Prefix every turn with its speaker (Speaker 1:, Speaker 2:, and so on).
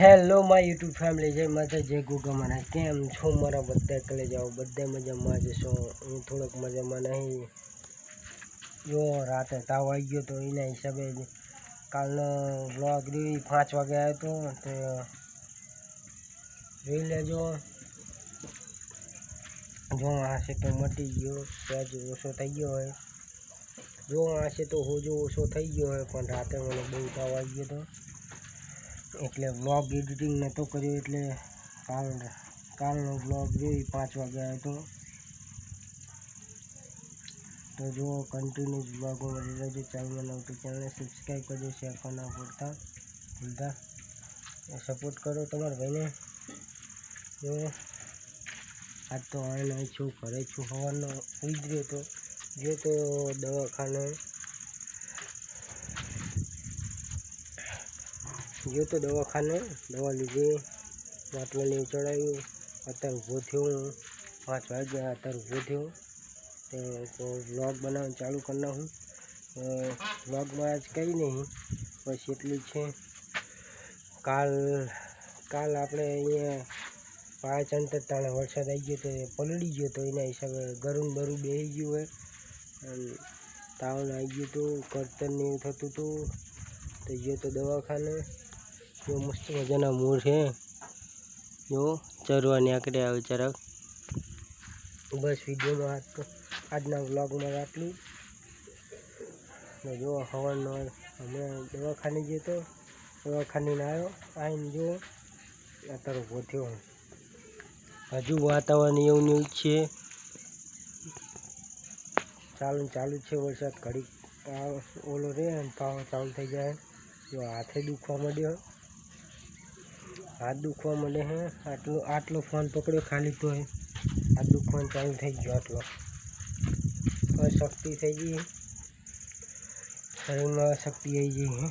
Speaker 1: Hello my YouTube family, જય માતા જય ગોગા મારા. કેમ છો મારા બધા? કલે જાઓ બધા મજામાં જશો. હું થોડોક મજામાં નહીં. જો રાતે તાવ આવી ગયો તો એના હિસાબે કાલનો વ્લોગ 5 વાગે આવ્યો હતો તો જોઈ લેજો. જો આ છે તો મટી ગયો, સહેજ ઓછો થઈ ગયો હોય. જો આ છે તો હોજો ઓછો થઈ ગયો હોય, પણ રાતે મને બહુ તાવ આવી ગયો હતો એટલે વ્લોગ એડિટિંગ નહોતો કર્યો. એટલે કાલનો વ્લોગ જોઈ 5 વાગે આવ્યો તો જો કન્ટિન્યુઅસ વ્લોગમાં મળી રહેજો. ચેનલમાં નવું તો ચેનલને સબસ્ક્રાઈબ કરજો, શેર કરવાના ભૂલતા સપોર્ટ કરો તમારા ભાઈને. જો આજ તો આવીને છું, ઘરે છું. સવારનો ઉતર્યો તો જો તો દવાખાને દવા લીધી, માટલાને ચડાવ્યું. અત્યારે ઊભો થયો હું 5 વાગ્યા, અત્યારે ઊભો થયો તો વ્લોગ બનાવવાનું ચાલુ કરી નાખું. વ્લોગમાં આજ કંઈ નહીં, બસ એટલું છે. કાલ આપણે અહીંયા પાંચ અંતર તાણે વરસાદ આવી ગયો તો પલળી ગયો તો એના હિસાબે ગરું બરું બેસી ગયું હોય અને તાવને આવી ગયું હતું, કરતરને એવું થતું હતું. તો ગયો તો દવાખાને. જો મસ્ત મજાના મોર છે, જો ચરવા નીકળે આવે જરાક. બસ વિડીયોમાં આજના વ્લોગમાં આટલું. જો સવારનો હમણાં દવાખાને ગયો તો, દવાખાને આવીને જો અત્યારે ઊભો થયો. હજુ વાતાવરણ એવું ને એવું છે, ચાલુ છે વરસાદ. ઘડીક ઓલો રહે અને પાવા ચાલુ થઈ જાય. જો હાથે દુખવા માંડ્યો, હાથ દુખવા માંડે હે. આટલો ફોન પકડ્યો ખાલી તો હાથ દુખવાનું ચાલુ થઈ ગયો. આટલો અશક્તિ થઈ ગઈ, શરીરમાં શક્તિ આવી ગઈ હે.